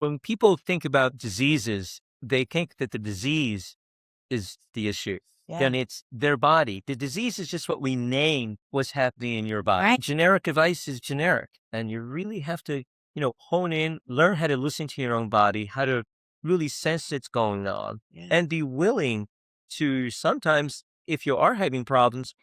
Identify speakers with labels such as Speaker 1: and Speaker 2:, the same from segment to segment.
Speaker 1: When people think about diseases, they think that the disease is the issue. Then it's their body. The disease is just what we name what's happening in your body.
Speaker 2: Right.
Speaker 1: Generic advice is generic. And you really have to, hone in, learn how to listen to your own body, how to really sense what's going on, and be willing to sometimes, if you are having problems,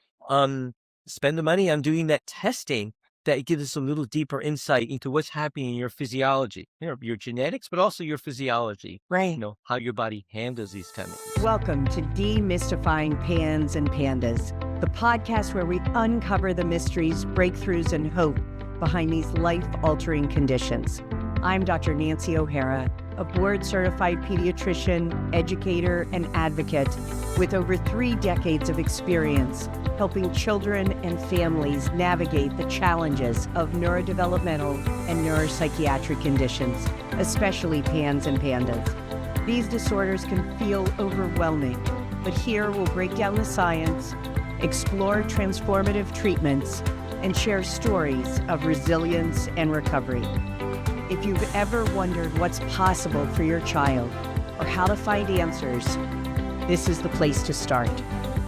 Speaker 1: spend the money on doing that testing that gives us a little deeper insight into what's happening in your physiology, your genetics, but also your physiology,
Speaker 2: Right.
Speaker 1: how your body handles these kind of things.
Speaker 2: Welcome to Demystifying Pans and Pandas, the podcast where we uncover the mysteries, breakthroughs, and hope behind these life-altering conditions. I'm Dr. Nancy O'Hara, a board-certified pediatrician, educator, and advocate with over 3 decades of experience helping children and families navigate the challenges of neurodevelopmental and neuropsychiatric conditions, especially PANS and PANDAS. These disorders can feel overwhelming, but here we'll break down the science, explore transformative treatments, and share stories of resilience and recovery. If you've ever wondered what's possible for your child or how to find answers, this is the place to start.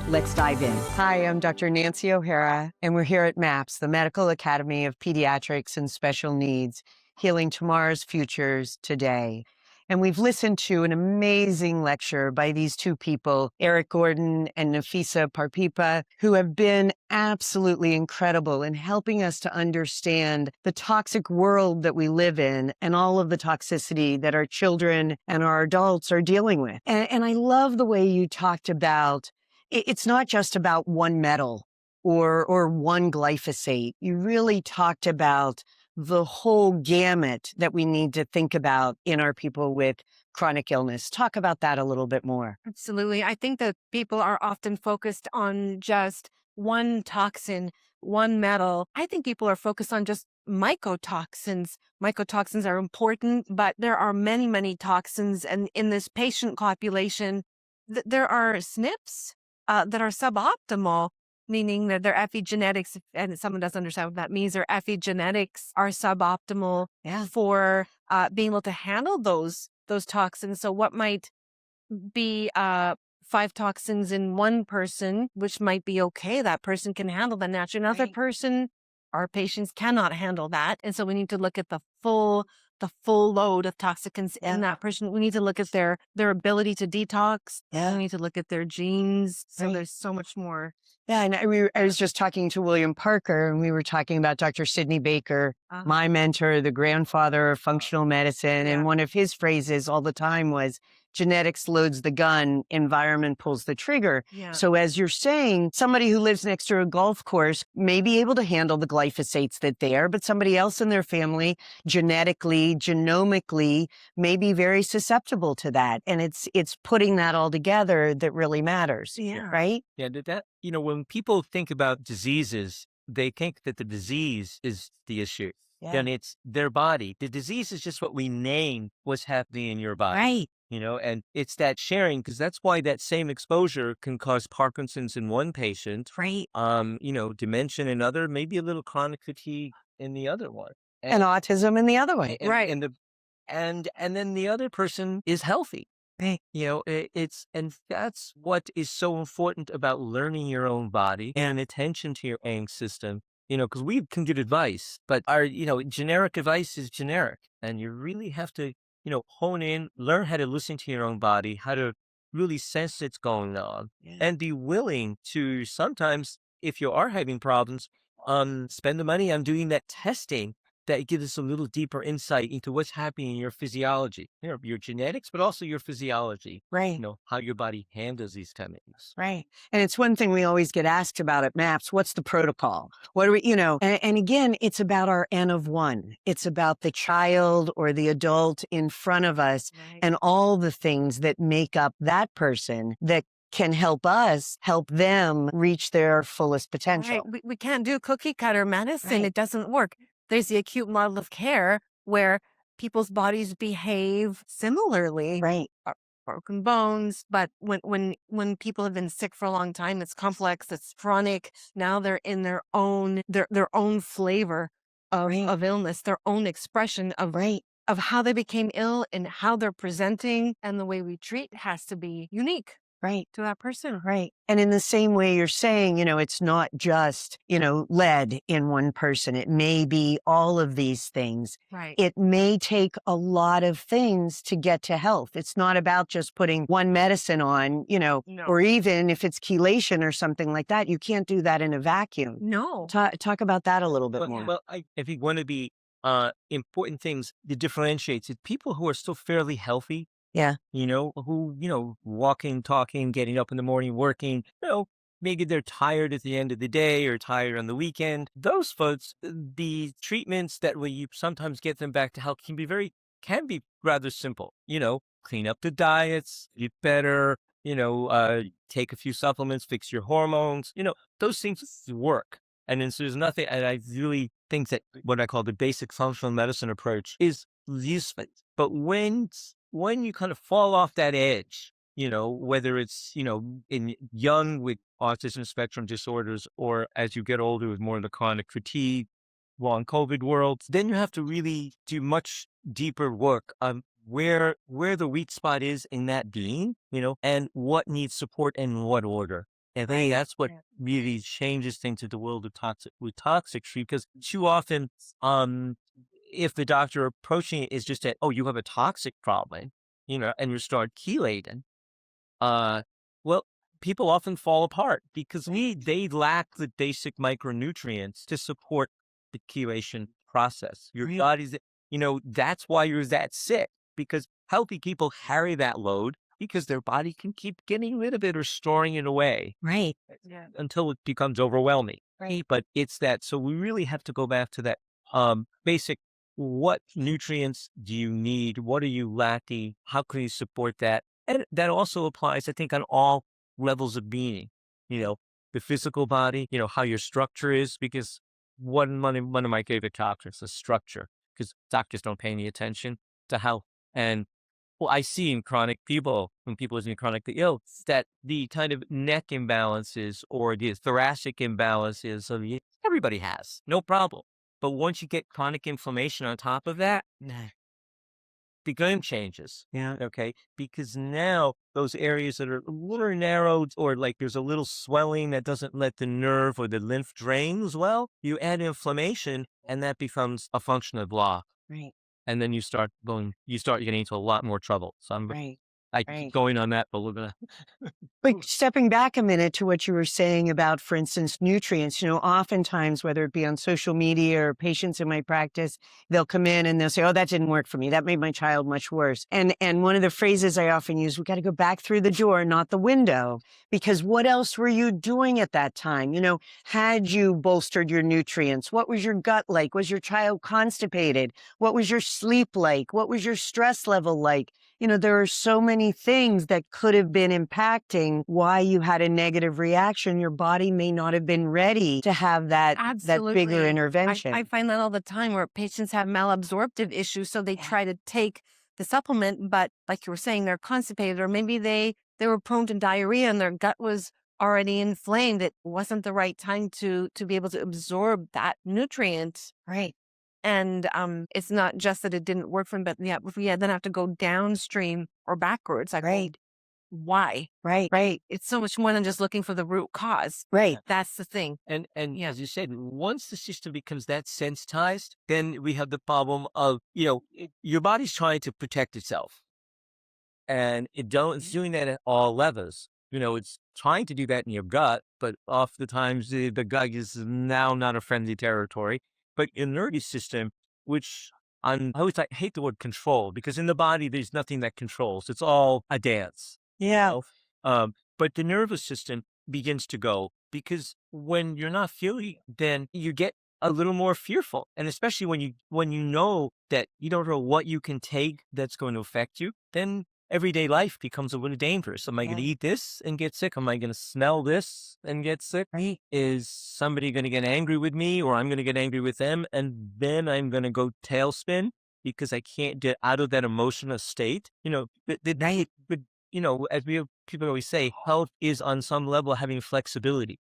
Speaker 2: Let's dive in. Hi, I'm Dr. Nancy O'Hara, and we're here at MAPS, the Medical Academy of Pediatrics and Special Needs, healing tomorrow's futures today. And we've listened to an amazing lecture by these two people, Eric Gordon and Nafysa Parpia, who have been absolutely incredible in helping us to understand the toxic world that we live in and all of the toxicity that our children and our adults are dealing with. And I love the way you talked about it's not just about one metal or one glyphosate. You really talked about the whole gamut that we need to think about in our people with chronic illness. Talk about that a little bit more.
Speaker 3: Absolutely. I think that people are often focused on just one toxin, one metal. I think people are focused on just mycotoxins. Mycotoxins are important, but there are many, many toxins. And in this patient population, there are SNPs that are suboptimal, meaning that their epigenetics, and someone doesn't understand what that means, their epigenetics are suboptimal for being able to handle those toxins. So what might be 5 toxins in one person, which might be okay, that person can handle that naturally. Another person, our patients cannot handle that. And so we need to look at the full load of toxicants in that person. We need to look at their ability to detox. We need to look at their genes. So there's so much more.
Speaker 2: Yeah, and I was just talking to William Parker, and we were talking about Dr. Sidney Baker, my mentor, the grandfather of functional medicine. And one of his phrases all the time was, genetics loads the gun, environment pulls the trigger. So as you're saying, somebody who lives next to a golf course may be able to handle the glyphosates that they are, but somebody else in their family, genetically, genomically, may be very susceptible to that. And it's putting that all together that really matters, right?
Speaker 1: Yeah, when people think about diseases, they think that the disease is the issue. Then it's their body. The disease is just what we name what's happening in your body.
Speaker 2: Right.
Speaker 1: And it's that sharing, because that's why that same exposure can cause Parkinson's in one patient,
Speaker 2: Right.
Speaker 1: dementia in another, maybe a little chronic fatigue in the other one.
Speaker 2: And autism in the other way.
Speaker 1: And then the other person is healthy.
Speaker 2: Right.
Speaker 1: And that's what is so important about learning your own body and attention to your own system. Because we can give advice, but our, generic advice is generic, and you really have to, hone in, learn how to listen to your own body, how to really sense what's going on, and be willing to sometimes, if you are having problems, spend the money on doing that testing that gives us a little deeper insight into what's happening in your physiology, your genetics, but also your physiology,
Speaker 2: Right.
Speaker 1: How your body handles these kind of things.
Speaker 2: Right. And it's one thing we always get asked about at MAPS, what's the protocol? What do we, and again, it's about our N of 1. It's about the child or the adult in front of us and all the things that make up that person that can help us help them reach their fullest potential.
Speaker 3: Right. We can't do cookie cutter medicine. It doesn't work. There's the acute model of care where people's bodies behave similarly.
Speaker 2: Right.
Speaker 3: Broken bones, but when people have been sick for a long time, it's complex, it's chronic. Now they're in their own flavor of illness, their own expression of of how they became ill and how they're presenting, and the way we treat has to be unique
Speaker 2: Right.
Speaker 3: to that person.
Speaker 2: Right. And in the same way you're saying, it's not just, lead in one person. It may be all of these things.
Speaker 3: Right.
Speaker 2: It may take a lot of things to get to health. It's not about just putting one medicine on,
Speaker 3: No.
Speaker 2: or even if it's chelation or something like that, you can't do that in a vacuum.
Speaker 3: No.
Speaker 2: Talk about that a little bit more.
Speaker 1: Well, if you want to be important things that differentiates it, people who are still fairly healthy,
Speaker 2: Yeah.
Speaker 1: who, walking, talking, getting up in the morning, working, maybe they're tired at the end of the day or tired on the weekend. Those folks, the treatments that will you sometimes get them back to health can be rather simple, clean up the diets, eat better, take a few supplements, fix your hormones, those things work. And then so there's nothing, and I really think that what I call the basic functional medicine approach is useful. But when you kind of fall off that edge, whether it's, in young with autism spectrum disorders, or as you get older with more of the chronic fatigue, long COVID world, then you have to really do much deeper work on where the weak spot is in that being, and what needs support and in what order. And I think that's what really changes things in the world of toxic treatment, because too often, if the doctor approaching it is just that, oh, you have a toxic problem, and you start chelating, uh, well, people often fall apart because they lack the basic micronutrients to support the chelation process. Your body's, that's why you're that sick, because healthy people carry that load because their body can keep getting rid of it or storing it away
Speaker 2: Right.
Speaker 1: until it becomes overwhelming.
Speaker 2: Right.
Speaker 1: But it's that. So we really have to go back to that basic. What nutrients do you need? What are you lacking? How can you support that? And that also applies, I think, on all levels of being, the physical body, how your structure is, because one of my favorite topics is structure, because doctors don't pay any attention to health. And well, I see in chronic people, when people are chronically ill, that the kind of neck imbalances or the thoracic imbalances everybody has, no problem. But once you get chronic inflammation on top of that, the game changes.
Speaker 2: Yeah.
Speaker 1: Okay. Because now those areas that are a little narrowed, or like there's a little swelling that doesn't let the nerve or the lymph drain as well, you add inflammation and that becomes a functional block.
Speaker 2: Right.
Speaker 1: And then you start getting into a lot more trouble. So
Speaker 2: Right.
Speaker 1: I keep going on that, but we're gonna.
Speaker 2: But stepping back a minute to what you were saying about, for instance, nutrients, oftentimes, whether it be on social media or patients in my practice, they'll come in and they'll say, oh, that didn't work for me. That made my child much worse. And one of the phrases I often use, we got to go back through the door, not the window, because what else were you doing at that time? Had you bolstered your nutrients? What was your gut like? Was your child constipated? What was your sleep like? What was your stress level like? There are so many things that could have been impacting why you had a negative reaction. Your body may not have been ready to have that bigger intervention.
Speaker 3: I find that all the time where patients have malabsorptive issues, so they try to take the supplement, but like you were saying, they're constipated, or maybe they were prone to diarrhea and their gut was already inflamed. It wasn't the right time to be able to absorb that nutrient.
Speaker 2: Right.
Speaker 3: And it's not just that it didn't work for them, but if we then have to go downstream or backwards, like,
Speaker 2: Right.
Speaker 3: why?
Speaker 2: Right.
Speaker 3: It's so much more than just looking for the root cause.
Speaker 2: Right.
Speaker 3: That's the thing.
Speaker 1: And as you said, once the system becomes that sensitized, then we have the problem of, your body's trying to protect itself. And it's doing that at all levels. It's trying to do that in your gut, but oftentimes the gut is now not a friendly territory. But your nervous system, which I always hate the word control, because in the body, there's nothing that controls. It's all a dance.
Speaker 2: Yeah.
Speaker 1: But the nervous system begins to go, because when you're not feeling, then you get a little more fearful. And especially when you know that you don't know what you can take that's going to affect you, then everyday life becomes a little dangerous. Am I going to eat this and get sick? Am I going to smell this and get sick?
Speaker 2: Right.
Speaker 1: Is somebody going to get angry with me, or I'm going to get angry with them? And then I'm going to go tailspin because I can't get out of that emotional state. As people always say, health is on some level having flexibility.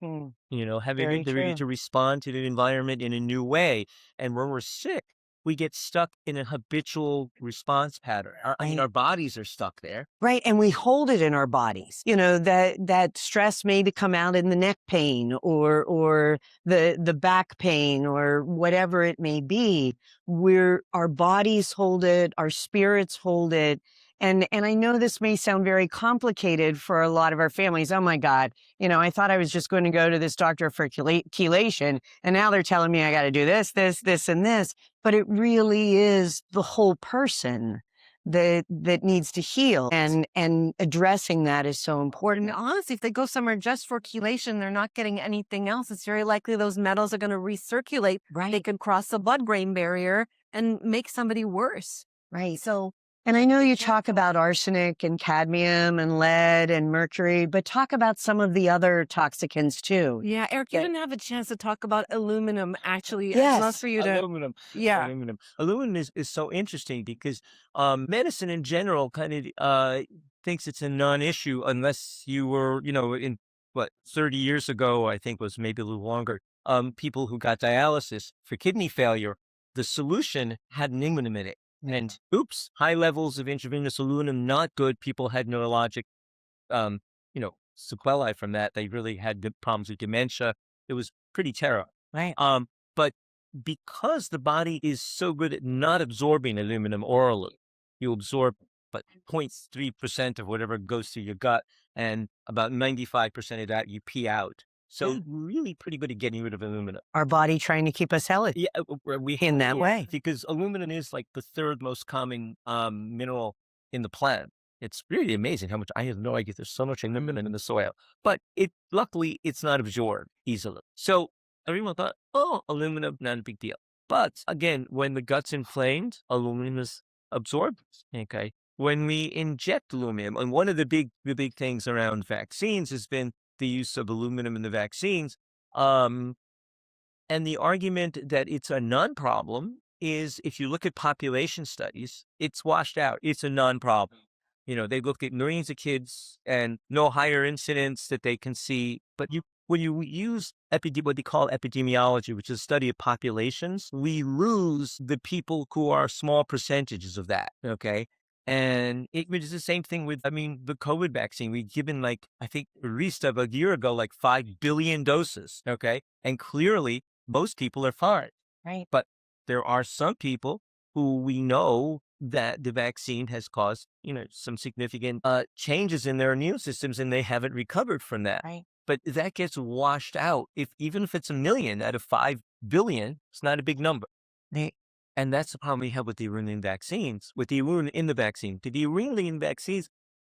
Speaker 1: Having the
Speaker 2: Very
Speaker 1: ability
Speaker 2: true.
Speaker 1: to respond to the environment in a new way. And when we're sick, we get stuck in a habitual response pattern. I mean,
Speaker 2: Right.
Speaker 1: our bodies are stuck there.
Speaker 2: Right. And we hold it in our bodies. That stress may come out in the neck pain or the back pain or whatever it may be. Our bodies hold it, our spirits hold it. And I know this may sound very complicated for a lot of our families. Oh my God, I thought I was just going to go to this doctor for chelation, and now they're telling me I got to do this, and this. But it really is the whole person that needs to heal, and addressing that is so important.
Speaker 3: And honestly, if they go somewhere just for chelation, they're not getting anything else. It's very likely those metals are going to recirculate.
Speaker 2: Right.
Speaker 3: They could cross the blood-brain barrier and make somebody worse.
Speaker 2: Right.
Speaker 3: So,
Speaker 2: And I know you talk about arsenic and cadmium and lead and mercury, but talk about some of the other toxicants too.
Speaker 3: yeah, Eric, you
Speaker 2: Yeah.
Speaker 3: didn't have a chance to talk about aluminum, actually. I'd
Speaker 2: Yes.
Speaker 3: love for you to.
Speaker 1: Aluminum.
Speaker 3: Yeah.
Speaker 1: Aluminum is so interesting because medicine in general kind of thinks it's a non-issue unless you were, in 30 years ago, I think was maybe a little longer, people who got dialysis for kidney failure, the solution had aluminum in it. And oops, high levels of intravenous aluminum, not good. People had neurologic sequelae from that. They really had problems with dementia. It was pretty terrible.
Speaker 2: Right.
Speaker 1: But because the body is so good at not absorbing aluminum orally, you absorb but 0.3% of whatever goes through your gut, and about 95% of that you pee out. So really pretty good at getting rid of aluminum.
Speaker 2: Our body trying to keep us healthy.
Speaker 1: Yeah, we
Speaker 2: In that way.
Speaker 1: because aluminum is like the third most common mineral in the plant. It's really amazing how much. I have no idea. There's so much aluminum in the soil, but luckily it's not absorbed easily. So everyone thought, oh, aluminum, not a big deal. But again, when the gut's inflamed, aluminum is absorbed. Okay, when we inject aluminum, and one of the big things around vaccines has been the use of aluminum in the vaccines. And the argument that it's a non-problem is if you look at population studies, it's washed out. It's a non-problem. They looked at millions of kids and no higher incidence that they can see. But when you use what they call epidemiology, which is a study of populations, we lose the people who are small percentages of that. Okay. And it was the same thing with, the COVID vaccine. We've given I think at least of a year ago, 5 billion doses. Okay. And clearly most people are fine.
Speaker 2: Right.
Speaker 1: But there are some people who we know that the vaccine has caused, some significant changes in their immune systems, and they haven't recovered from that.
Speaker 2: Right.
Speaker 1: But that gets washed out. Even if it's 1 million out of 5 billion, it's not a big number.
Speaker 2: Right.
Speaker 1: And that's the problem we have with the urine vaccines, with the urine in the vaccine. The urine vaccines,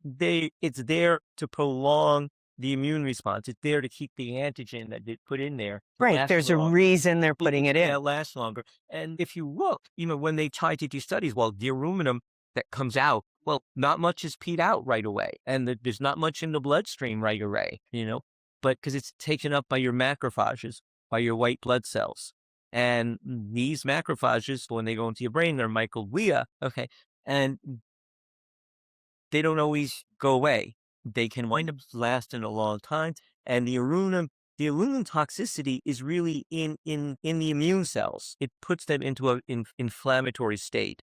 Speaker 1: it's there to prolong the immune response. It's there to keep the antigen that they put in there.
Speaker 2: Right. There's a reason they're putting it in.
Speaker 1: It lasts longer. And if you look, when they try to do studies, the aluminum that comes out, not much is peed out right away. And there's not much in the bloodstream right away, but because it's taken up by your macrophages, by your white blood cells. And these macrophages, when they go into your brain, they're microglia. Okay. And they don't always go away. They can wind up lasting a long time. And the aluminum toxicity is really in the immune cells. It puts them into an inflammatory state.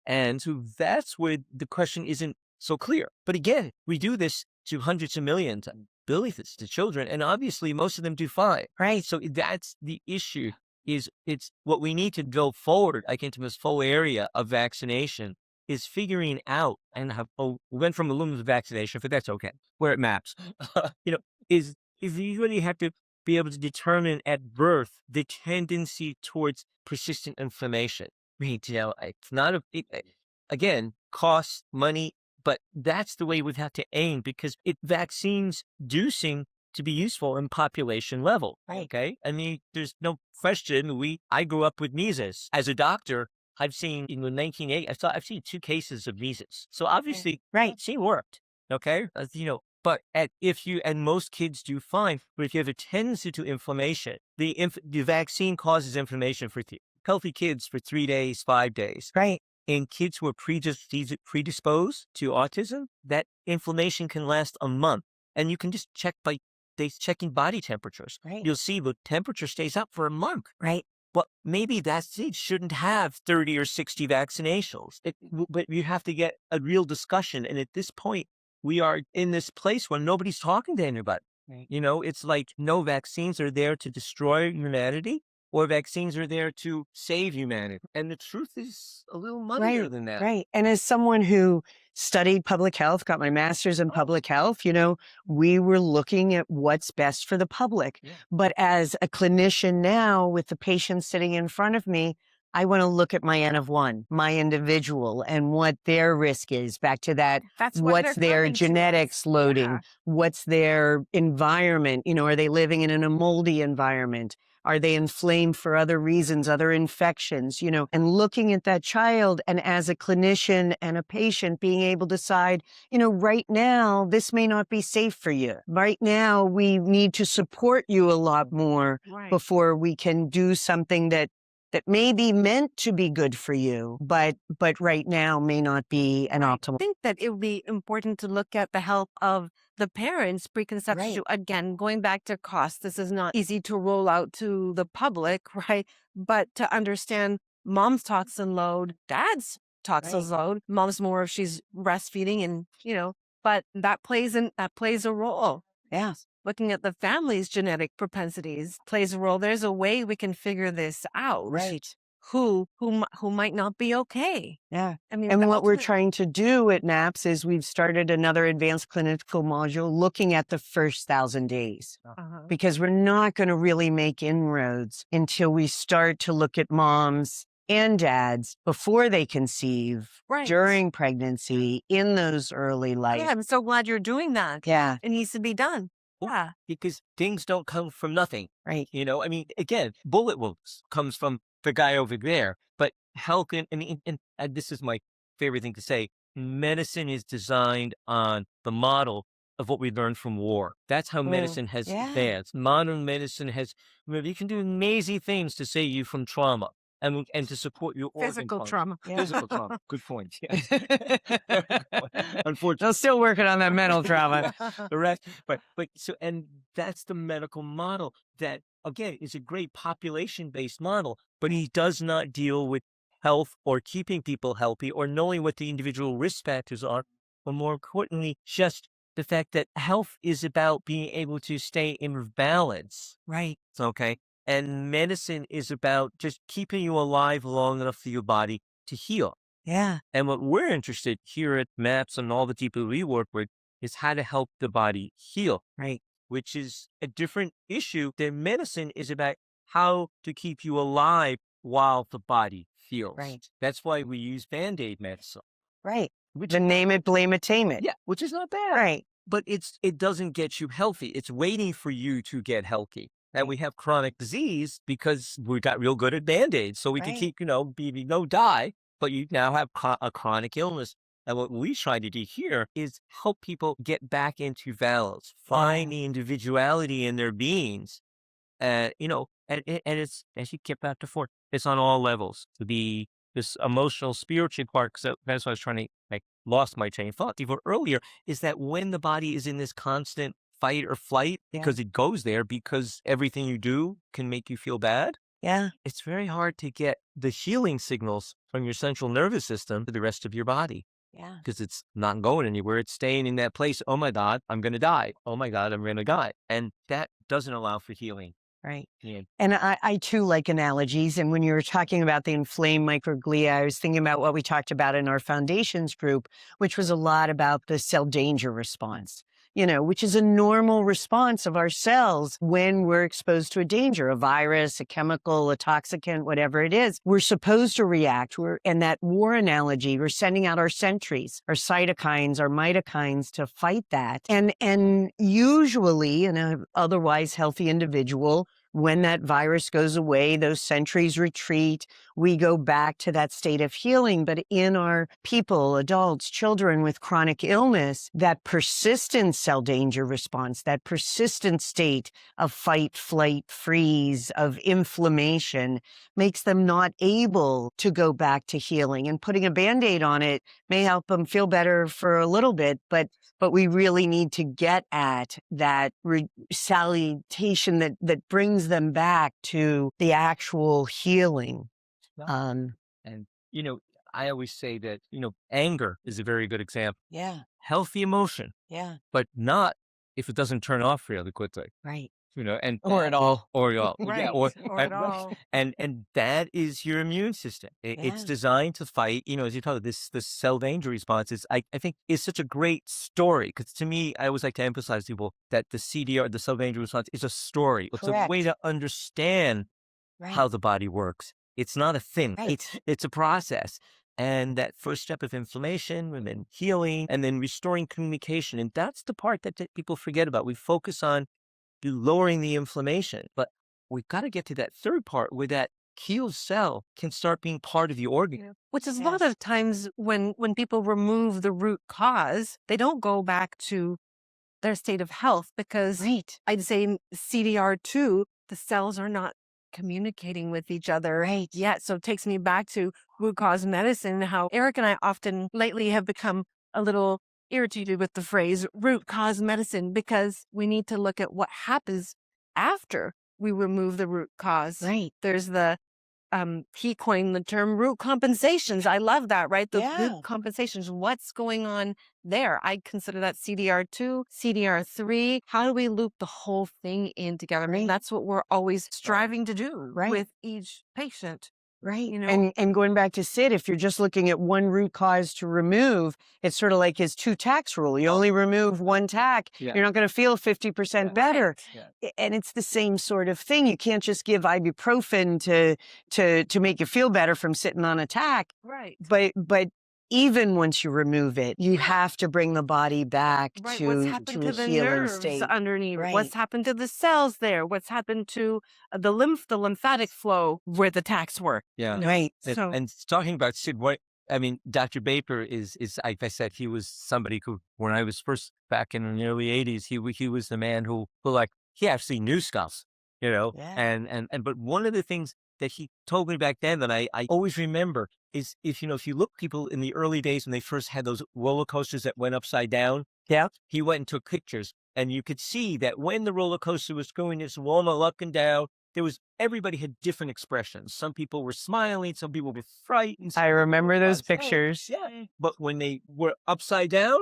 Speaker 1: And so that's where the question isn't so clear. But again, we do this to hundreds of millions, billions to children, and obviously most of them do fine.
Speaker 2: Right.
Speaker 1: So that's the issue. It's what we need to go forward, into this full area of vaccination, is figuring out, and we went from aluminum vaccination, but that's okay, where it maps, is you really have to be able to determine at birth the tendency towards persistent inflammation. It's not again, costs, money, but that's the way we have to aim, because vaccines do seem to be useful in population level.
Speaker 2: Right.
Speaker 1: Okay. There's no question. I grew up with measles. As a doctor, I've seen in the 1980s, I've seen 2 cases of measles. So obviously,
Speaker 2: Right.
Speaker 1: vaccine worked. Okay. But and most kids do fine, but if you have a tendency to inflammation, the vaccine causes inflammation for healthy kids for 3 days, 5 days.
Speaker 2: Right.
Speaker 1: In kids who are predisposed to autism, that inflammation can last a month. And you can just check by checking body temperatures.
Speaker 2: Right.
Speaker 1: You'll see the temperature stays up for a month.
Speaker 2: Right.
Speaker 1: Well, maybe that state shouldn't have 30 or 60 vaccinations. But you have to get a real discussion. And at this point, we are in this place where nobody's talking to anybody.
Speaker 2: Right.
Speaker 1: It's like no vaccines are there to destroy humanity or vaccines are there to save humanity. And the truth is a little muddier
Speaker 2: Right,
Speaker 1: than that.
Speaker 2: right. And as someone who studied public health, got my master's in public health, we were looking at what's best for the public.
Speaker 1: Yeah.
Speaker 2: But as a clinician now with the patient sitting in front of me, I want to look at my N of one, my individual, and what their risk is. Back to that,
Speaker 3: That's why
Speaker 2: what's
Speaker 3: they're
Speaker 2: their
Speaker 3: coming to us.
Speaker 2: genetics loading?
Speaker 3: Yeah.
Speaker 2: What's their environment? Are they living in a moldy environment? Are they inflamed for other reasons, other infections, and looking at that child and as a clinician and a patient being able to decide, right now, this may not be safe for you. Right now, we need to support you a lot more
Speaker 3: Right.
Speaker 2: before we can do something that may be meant to be good for you, but right now may not be an optimal.
Speaker 3: I think that it would be important to look at the health of the parents preconception.
Speaker 2: Right.
Speaker 3: Again, going back to cost, this is not easy to roll out to the public, right? But to understand mom's toxin load, dad's toxin load, mom's more if she's breastfeeding and, but that plays a role.
Speaker 2: Yeah.
Speaker 3: Looking at the family's genetic propensities plays a role. There's a way we can figure this out.
Speaker 2: Right.
Speaker 3: Who might not be okay.
Speaker 2: Yeah.
Speaker 3: I mean,
Speaker 2: And
Speaker 3: the
Speaker 2: what we're
Speaker 3: ultimate-
Speaker 2: trying to do at MAPS is we've started another advanced clinical module looking at the first 1,000 days.
Speaker 3: Uh-huh.
Speaker 2: Because we're not going to really make inroads until we start to look at moms and dads before they conceive,
Speaker 3: Right.
Speaker 2: during pregnancy, in those early life.
Speaker 3: Yeah, I'm so glad you're doing that.
Speaker 2: Yeah.
Speaker 3: It needs to be done. Yeah.
Speaker 1: Because things don't come from nothing.
Speaker 2: Right.
Speaker 1: Again, bullet wounds comes from the guy over there, but health and this is my favorite thing to say. Medicine is designed on the model of what we learned from war. That's how medicine has advanced. Modern medicine you can do amazing things to save you from trauma and to support your
Speaker 3: Physical
Speaker 1: organ
Speaker 3: trauma.
Speaker 1: function. Physical trauma. Good point. Yes. Unfortunately.
Speaker 2: They're still working on that mental trauma.
Speaker 1: Correct. And that's the medical model that, again, is a great population-based model, but he does not deal with health or keeping people healthy or knowing what the individual risk factors are, or more importantly, just the fact that health is about being able to stay in balance.
Speaker 2: Right.
Speaker 1: Okay. And medicine is about just keeping you alive long enough for your body to heal.
Speaker 2: Yeah.
Speaker 1: And what we're interested here at MAPS and all the people we work with is how to help the body heal.
Speaker 2: Right.
Speaker 1: Which is a different issue than medicine is about how to keep you alive while the body heals.
Speaker 2: Right.
Speaker 1: That's why we use Band-Aid medicine.
Speaker 2: Right. The name it, blame it, tame it.
Speaker 1: Yeah, which is not bad.
Speaker 2: Right.
Speaker 1: But it doesn't get you healthy. It's waiting for you to get healthy. And we have chronic disease because we got real good at Band-Aids. So we can keep, die, but you now have a chronic illness. And what we try to do here is help people get back into balance, find the individuality in their beings. And it's, as you get back to forth, it's on all levels. This emotional, spiritual part, because that's what I was trying to, lost my train of thought even earlier, is that when the body is in this constant fight or flight, because it goes there, because everything you do can make you feel bad.
Speaker 2: Yeah.
Speaker 1: It's very hard to get the healing signals from your central nervous system to the rest of your body.
Speaker 2: Yeah.
Speaker 1: Because it's not going anywhere. It's staying in that place. Oh my God, I'm going to die. Oh my God, I'm going to die. And that doesn't allow for healing.
Speaker 2: Right.
Speaker 1: Yeah.
Speaker 2: And I too like analogies. And when you were talking about the inflamed microglia, I was thinking about what we talked about in our foundations group, which was a lot about the cell danger response, which is a normal response of our cells when we're exposed to a danger, a virus, a chemical, a toxicant, whatever it is. We're supposed to react. And that war analogy, we're sending out our sentries, our cytokines, our mitokines to fight that. And usually in an otherwise healthy individual, when that virus goes away, those sentries retreat, we go back to that state of healing. But in our people, adults, children with chronic illness, that persistent cell danger response, that persistent state of fight, flight, freeze, of inflammation makes them not able to go back to healing. And putting a Band-Aid on it may help them feel better for a little bit, but we really need to get at that salutation that brings brings them back to the actual healing.
Speaker 1: Yeah.
Speaker 2: Um,
Speaker 1: And, I always say that, anger is a very good example.
Speaker 2: yeah,
Speaker 1: Healthy emotion,
Speaker 2: yeah,
Speaker 1: but not if it doesn't turn off really quickly.
Speaker 2: right.
Speaker 1: And
Speaker 2: Or at all.
Speaker 1: or y'all, yeah,
Speaker 3: Right. Or at all.
Speaker 1: and that is your immune system. It's
Speaker 2: Yeah.
Speaker 1: designed to fight. As you talk about this cell danger response I think is such a great story because to me, I always like to emphasize to people that the CDR, the cell danger response, is a story. It's a way
Speaker 2: Correct.
Speaker 1: to understand
Speaker 2: Right.
Speaker 1: how the body works. It's not a thing.
Speaker 2: Right.
Speaker 1: It's a process. And that first step of inflammation and then healing and then restoring communication. And that's the part that people forget about. We focus on lowering the inflammation, but we've got to get to that third part where that healed cell can start being part of the organ.
Speaker 3: Yeah. Which is a lot
Speaker 2: Yes.
Speaker 3: of times when people remove the root cause, they don't go back to their state of health because
Speaker 2: Right.
Speaker 3: I'd say in CDR2, the cells are not communicating with each other
Speaker 2: Right.
Speaker 3: yet. So it takes me back to root cause medicine, how Eric and I often lately have become a little irritated with the phrase root cause medicine because we need to look at what happens after we remove the root cause.
Speaker 2: Right.
Speaker 3: There's the he coined the term root compensations. I love that, right? The
Speaker 2: Yeah.
Speaker 3: root compensations. What's going on there? I consider that CDR2, CDR3. How do we loop the whole thing in together? I mean,
Speaker 2: Right.
Speaker 3: that's what we're always striving to do
Speaker 2: Right.
Speaker 3: with each patient.
Speaker 2: Right.
Speaker 3: You know?
Speaker 2: And going back to Sid, if you're just looking at one root cause to remove, it's sort of like his 2 tacks rule. You only remove one tack,
Speaker 1: Yeah.
Speaker 2: you're not going to feel 50% better.
Speaker 1: Yeah.
Speaker 2: And it's the same sort of thing. You can't just give ibuprofen to make you feel better from sitting on a tack.
Speaker 3: Right.
Speaker 2: But even once you remove it, you have to bring the body back
Speaker 3: Right.
Speaker 2: to
Speaker 3: What's happened
Speaker 2: a
Speaker 3: to the
Speaker 2: healing
Speaker 3: nerves
Speaker 2: state.
Speaker 3: underneath?
Speaker 2: Right.
Speaker 3: What's happened to the cells there? What's happened to the lymphatic flow where the tacks were?
Speaker 1: Yeah.
Speaker 2: Right.
Speaker 3: So
Speaker 1: And talking about Sid, Dr. Baper is like I said, he was somebody who, when I was first back in the early '80s, he was the man who like he actually knew stuff,
Speaker 2: Yeah.
Speaker 1: and but one of the things that he told me back then that I always remember is if you look people in the early days when they first had those roller coasters that went upside down,
Speaker 2: Yeah.
Speaker 1: he went and took pictures, and you could see that when the roller coaster was going this wall up and down, everybody had different expressions. Some people were smiling, some people were frightened.
Speaker 2: I remember those
Speaker 1: upset.
Speaker 2: pictures.
Speaker 1: Yeah. But when they were upside down,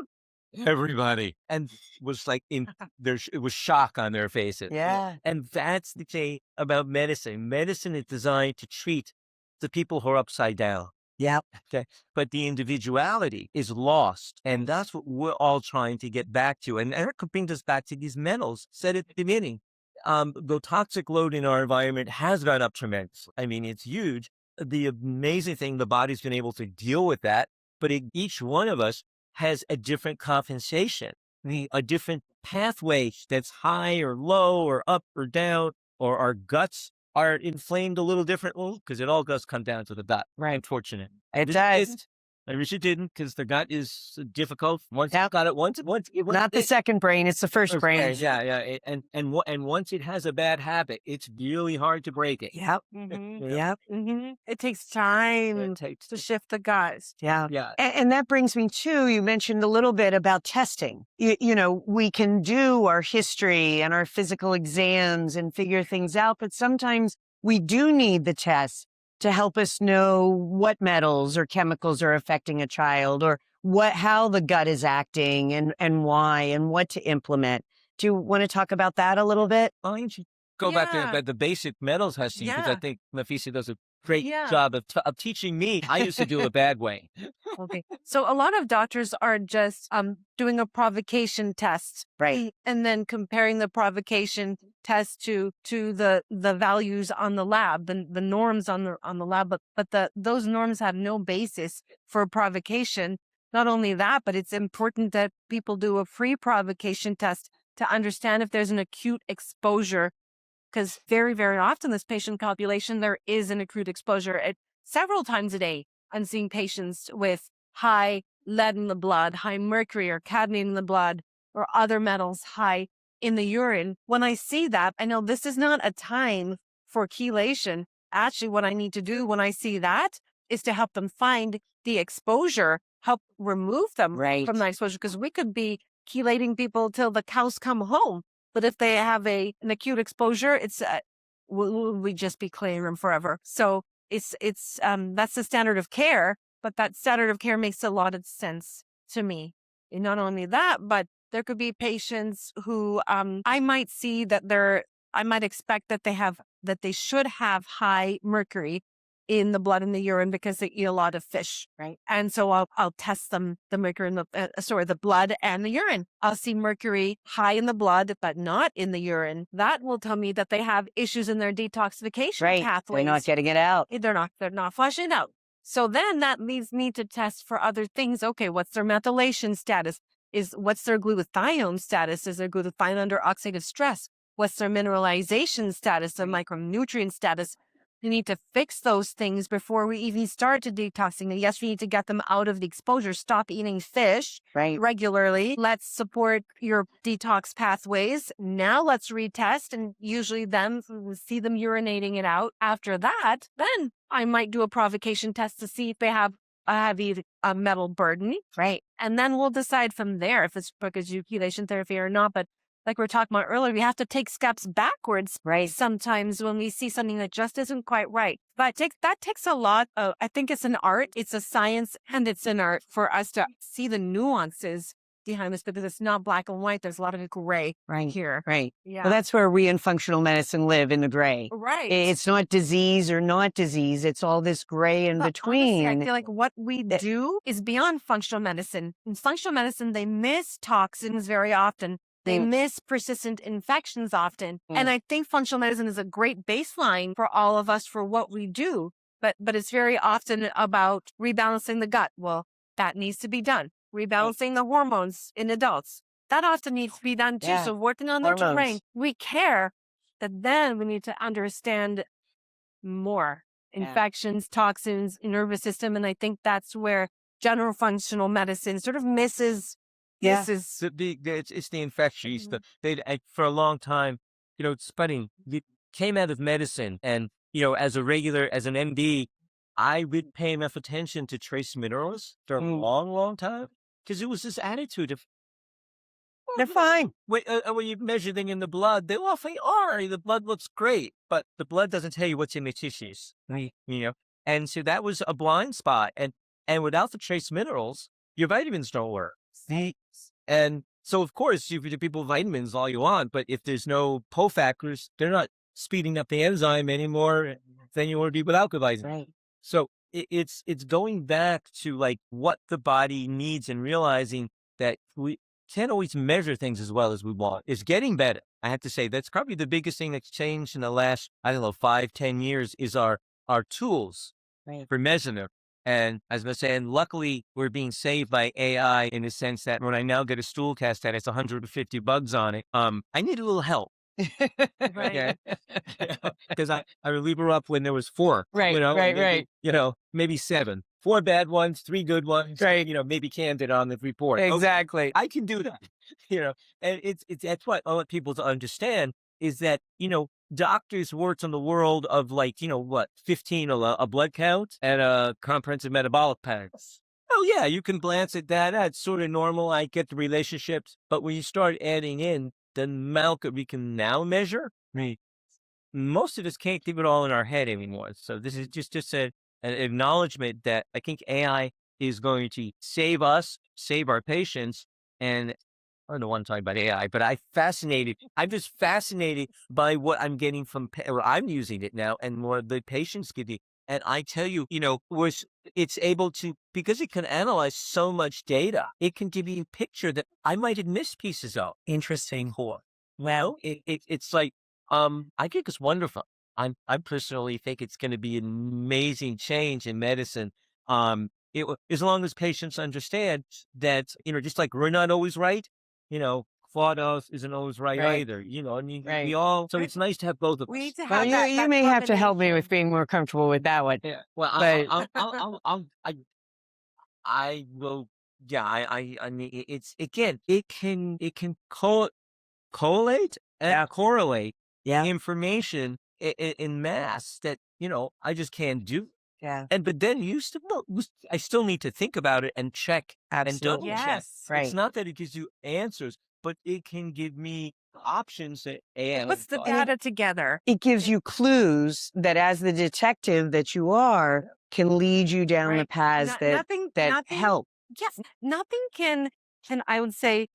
Speaker 1: everybody and was like it was shock on their faces.
Speaker 2: Yeah.
Speaker 1: And that's the thing about medicine. Medicine is designed to treat the people who are upside down.
Speaker 2: Yep.
Speaker 1: Okay. But the individuality is lost. And that's what we're all trying to get back to. And Eric brings us back to these metals said at the beginning. The toxic load in our environment has gone up tremendously. I mean, it's huge. The amazing thing, the body's been able to deal with that, but each one of us has a different compensation, a different pathway that's high or low or up or down, or our guts are inflamed a little differently because it all does come down to the gut.
Speaker 2: Right.
Speaker 1: Unfortunate.
Speaker 2: It does.
Speaker 1: I wish it didn't because the gut is difficult. Once
Speaker 2: Yep.
Speaker 1: you got it, once
Speaker 2: Not the second brain, it's the first brain.
Speaker 1: Yeah. And once it has a bad habit, it's really hard to break it.
Speaker 2: Yep.
Speaker 3: mhm,
Speaker 2: Yep.
Speaker 3: it takes time
Speaker 1: It takes,
Speaker 3: to shift the guts.
Speaker 2: Yeah.
Speaker 1: yeah.
Speaker 2: And that brings me to, you mentioned a little bit about testing. We can do our history and our physical exams and figure things out, but sometimes we do need the tests to help us know what metals or chemicals are affecting a child or how the gut is acting and why and what to implement. Do you want to talk about that a little bit?
Speaker 1: Why don't you go back
Speaker 3: Yeah.
Speaker 1: to the basic metals testing because I
Speaker 3: Yeah.
Speaker 1: think Nafysa does a great
Speaker 3: Yeah.
Speaker 1: job of teaching me. I used to do it a bad way.
Speaker 3: Okay. So a lot of doctors are just doing a provocation test.
Speaker 2: Right.
Speaker 3: And then comparing the provocation test to the values on the lab, the norms on the lab, but those norms have no basis for provocation. Not only that, but it's important that people do a pre-provocation test to understand if there's an acute exposure, because very, very often this patient population, there is an acute exposure at several times a day. I'm seeing patients with high lead in the blood, high mercury or cadmium in the blood, or other metals high in the urine. When I see that, I know this is not a time for chelation. Actually, what I need to do when I see that is to help them find the exposure, help remove them
Speaker 2: Right.
Speaker 3: from that exposure, because we could be chelating people till the cows come home. But if they have an acute exposure, it's will we just be cleaning them forever? So it's that's the standard of care, but that standard of care makes a lot of sense to me. And not only that, but there could be patients who I might see that I might expect that they should have high mercury in the blood and the urine because they eat a lot of fish.
Speaker 2: Right.
Speaker 3: And so I'll test them, the mercury in the blood and the urine. I'll see mercury high in the blood, but not in the urine. That will tell me that they have issues in their detoxification pathways.
Speaker 2: They're not getting it out.
Speaker 3: They're not flushing it out. So then that leads me to test for other things. Okay, what's their methylation status? What's their glutathione status? Is their glutathione under oxidative stress? What's their mineralization status, their micronutrient status? We need to fix those things before we even start to detoxing. And yes, we need to get them out of the exposure. Stop eating fish regularly. Let's support your detox pathways. Now let's retest. And usually then we see them urinating it out. After that, then I might do a provocation test to see if they have a heavy metal burden.
Speaker 2: Right.
Speaker 3: And then we'll decide from there if it's because you chelation therapy or not. But like we were talking about earlier, we have to take steps backwards sometimes when we see something that just isn't quite right. But that takes a lot of, I think it's an art, it's a science, and it's an art for us to see the nuances behind this because it's not black and white. There's a lot of gray here.
Speaker 2: Right.
Speaker 3: Yeah.
Speaker 2: Well, that's where we in functional medicine live, in the gray.
Speaker 3: Right.
Speaker 2: It's not disease or not disease. It's all this gray in between.
Speaker 3: Honestly, I feel like what we do is beyond functional medicine. In functional medicine, they miss toxins very often. They miss persistent infections often. And I think functional medicine is a great baseline for all of us for what we do. But it's very often about rebalancing the gut. Well, that needs to be done. Rebalancing the hormones in adults. That often needs to be done too. So working on the terrain, we care that then we need to understand more infections, toxins, nervous system. And I think that's where general functional medicine sort of misses.
Speaker 1: It's the infections. For a long time, it's funny. We came out of medicine, and as an MD, I would pay enough attention to trace minerals for a long, long time because it was this attitude of
Speaker 2: they're fine.
Speaker 1: When you measure them in the blood, they often are. The blood looks great, but the blood doesn't tell you what's in the tissues.
Speaker 2: Right.
Speaker 1: And so that was a blind spot. And without the trace minerals, your vitamins don't work. And so, of course, you can give people vitamins all you want, but if there's no cofactors, they're not speeding up the enzyme anymore. Then you want to be without the vitamins.
Speaker 2: Right.
Speaker 1: So it's going back to like what the body needs and realizing that we can't always measure things as well as we want. It's getting better. I have to say that's probably the biggest thing that's changed in the last, 5-10 years is our tools for measurement. And as I was saying, luckily we're being saved by AI in the sense that when I now get a stool cast that has 150 bugs on it, I need a little help. Because I would leave her up when there was 4. Maybe 7. 4 bad ones, 3 good ones. Maybe candid on the report.
Speaker 2: Exactly.
Speaker 1: Okay, I can do that. And that's what I want people to understand is that doctors worked on the world of 15 a blood count and a comprehensive metabolic panels. Oh yeah, you can glance at that. That's sort of normal. I get the relationships, but when you start adding in the amount that we can now measure, most of us can't keep it all in our head anymore. So this is just an acknowledgement that I think AI is going to save us, save our patients, and I don't want to talk about AI, but I'm just fascinated by what I'm getting or I'm using it now and what the patients give me. And I tell you, it's able to, because it can analyze so much data, it can give you a picture that I might have missed pieces of. Interesting. Well, it's like, I think it's wonderful. I personally think it's going to be an amazing change in medicine. As long as patients understand that, just like we're not always right, Claude isn't always right either, we all, so it's nice to have both of us.
Speaker 3: We need to have
Speaker 2: you may have to help me with being more comfortable with that one.
Speaker 1: Yeah. Well, I will, I mean, it's, again, it can correlate and correlate information in mass that, I just can't do.
Speaker 2: Yeah.
Speaker 1: But then I still need to think about it and check and double check.
Speaker 3: Yes.
Speaker 2: Right.
Speaker 1: It's not that it gives you answers, but it can give me options that
Speaker 3: It puts the
Speaker 1: thought.
Speaker 3: data together.
Speaker 2: It gives you clues that as the detective that you are can lead you down the
Speaker 3: Right.
Speaker 2: paths
Speaker 3: No-
Speaker 2: that
Speaker 3: nothing
Speaker 2: help.
Speaker 3: yes, nothing can I would say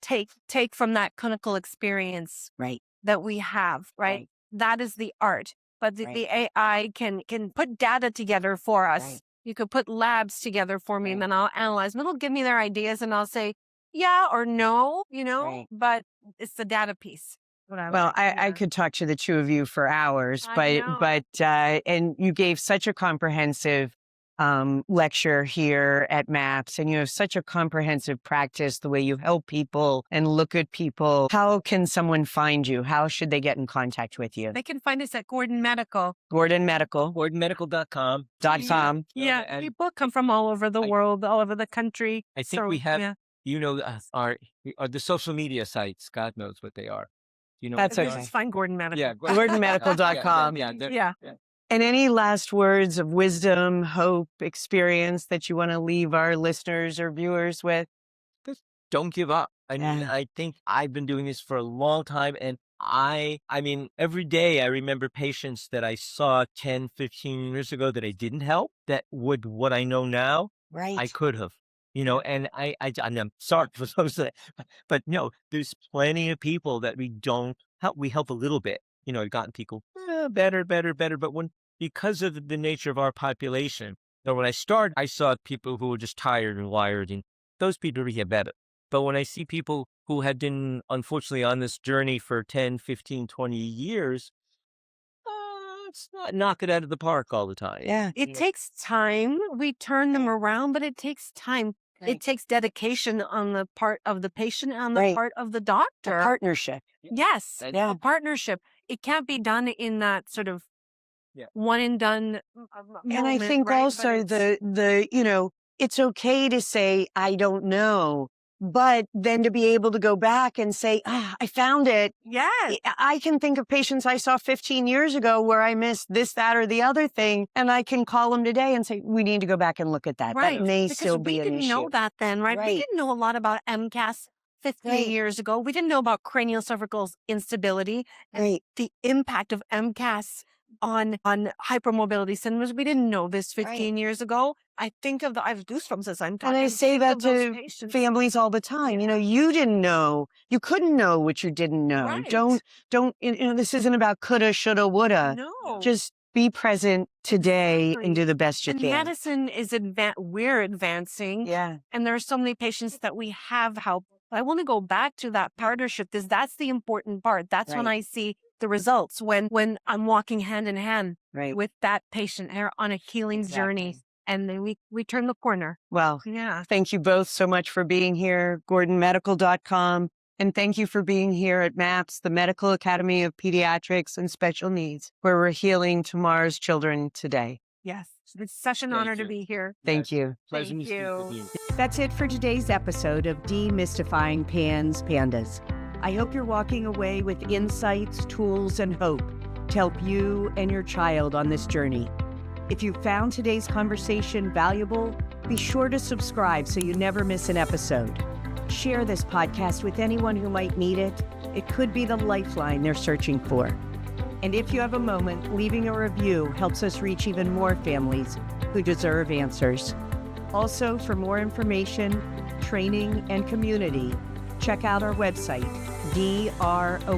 Speaker 3: take from that clinical experience
Speaker 2: Right.
Speaker 3: that we have, right?
Speaker 2: Right.
Speaker 3: That is the art. But the,
Speaker 2: Right.
Speaker 3: the AI can put data together for us.
Speaker 2: Right.
Speaker 3: You could put labs together for me and
Speaker 2: Right.
Speaker 3: then I'll analyze them. It'll give me their ideas and I'll say yeah or no,
Speaker 2: Right.
Speaker 3: but it's the data piece. What I
Speaker 2: Well,
Speaker 3: like.
Speaker 2: I
Speaker 3: Yeah.
Speaker 2: could talk to the two of you for hours,
Speaker 3: I know.
Speaker 2: but and you gave such a comprehensive lecture here at MAPS, and you have such a comprehensive practice, the way you help people and look at people. How can someone find you? How should they get in contact with you?
Speaker 3: They can find us at Gordon Medical.
Speaker 2: Gordon Medical.
Speaker 1: GordonMedical.com.
Speaker 2: .com.
Speaker 3: Yeah,
Speaker 1: and
Speaker 3: people come from all over the world, all over the country.
Speaker 1: I think
Speaker 3: So,
Speaker 1: we have,
Speaker 3: yeah.
Speaker 1: our the social media sites. God knows what they are.
Speaker 2: That's
Speaker 1: what they
Speaker 2: okay.
Speaker 3: Just find Gordon Medical.
Speaker 1: Yeah,
Speaker 2: GordonMedical.com.
Speaker 3: Yeah.
Speaker 2: And any last words of wisdom, hope, experience that you want to leave our listeners or viewers with?
Speaker 1: Just don't give up. I mean,
Speaker 2: Yeah.
Speaker 1: I think I've been doing this for a long time, and I mean, every day I remember patients that I saw 10, 15 years ago that I didn't help, that would what I know now, I
Speaker 2: Right.
Speaker 1: could have, and I'm sorry for those that, but no, there's plenty of people that we don't help. We help a little bit, I've gotten people better, but because of the nature of our population, when I started, I saw people who were just tired and wired, and those people really get better. But when I see people who had been, unfortunately, on this journey for 10, 15, 20 years, it's not knock it out of the park all the time.
Speaker 2: Yeah.
Speaker 3: It takes time. We turn them around, but it takes time.
Speaker 2: Right.
Speaker 3: It takes dedication on the part of the patient and on the
Speaker 2: Right.
Speaker 3: part of the
Speaker 2: A
Speaker 3: doctor.
Speaker 2: partnership.
Speaker 3: Yes,
Speaker 2: Yeah.
Speaker 3: a partnership. It can't be done in that sort of
Speaker 1: Yeah.
Speaker 3: one and done
Speaker 2: And I
Speaker 3: moment,
Speaker 2: think
Speaker 3: right? But
Speaker 2: also
Speaker 3: it's-
Speaker 2: it's okay to say, I don't know, but then to be able to go back and say, I found it.
Speaker 3: yes,
Speaker 2: I can think of patients I saw 15 years ago where I missed this, that, or the other thing. And I can call them today and say, we need to go back and look at that.
Speaker 3: right.
Speaker 2: That may
Speaker 3: Because
Speaker 2: still
Speaker 3: we
Speaker 2: be an
Speaker 3: didn't know
Speaker 2: issue.
Speaker 3: that then, right? We
Speaker 2: Right.
Speaker 3: didn't know a lot about MCAS 15
Speaker 2: Right.
Speaker 3: years ago. We didn't know about cranial cervical instability and
Speaker 2: Right.
Speaker 3: the impact of MCAS on hypermobility syndromes. We didn't know this 15 years ago. I have goosebumps as I'm talking.
Speaker 2: And I say
Speaker 3: think
Speaker 2: that
Speaker 3: of those
Speaker 2: to
Speaker 3: patients.
Speaker 2: families all the time. You didn't know. You couldn't know what you didn't know.
Speaker 3: Right.
Speaker 2: Don't, this isn't about coulda, shoulda, woulda.
Speaker 3: No.
Speaker 2: Just be present today
Speaker 3: Exactly.
Speaker 2: and do the best you
Speaker 3: And
Speaker 2: can.
Speaker 3: medicine is we're advancing.
Speaker 2: Yeah.
Speaker 3: And there are so many patients that we have helped. I want to go back to that partnership because that's the important part. That's when
Speaker 2: Right.
Speaker 3: I see the results, when I'm walking hand in hand
Speaker 2: Right.
Speaker 3: with that patient on a healing journey.
Speaker 2: Exactly.
Speaker 3: And then we turn the corner.
Speaker 2: Well,
Speaker 3: Yeah.
Speaker 2: thank you both so much for being here, GordonMedical.com. And thank you for being here at MAPS, the Medical Academy of Pediatrics and Special Needs, where we're healing tomorrow's children today.
Speaker 3: Yes. It's such an
Speaker 1: Thank
Speaker 3: honor to
Speaker 1: you.
Speaker 3: be here.
Speaker 2: Thank you.
Speaker 1: Pleasure
Speaker 3: Thank
Speaker 1: to speak with
Speaker 3: you.
Speaker 1: you.
Speaker 2: That's it for today's episode of Demystifying Pandas. I hope you're walking away with insights, tools, and hope to help you and your child on this journey. If you found today's conversation valuable, be sure to subscribe so you never miss an episode. Share this podcast with anyone who might need it. It could be the lifeline they're searching for. And if you have a moment, leaving a review helps us reach even more families who deserve answers. Also, for more information, training, and community, check out our website,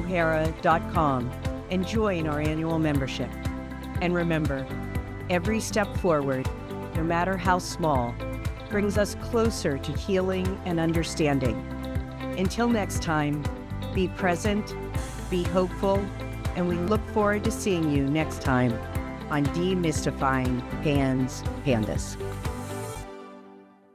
Speaker 2: drohara.com, and join our annual membership. And remember, every step forward, no matter how small, brings us closer to healing and understanding. Until next time, be present, be hopeful, and we look forward to seeing you next time on Demystifying Pandas.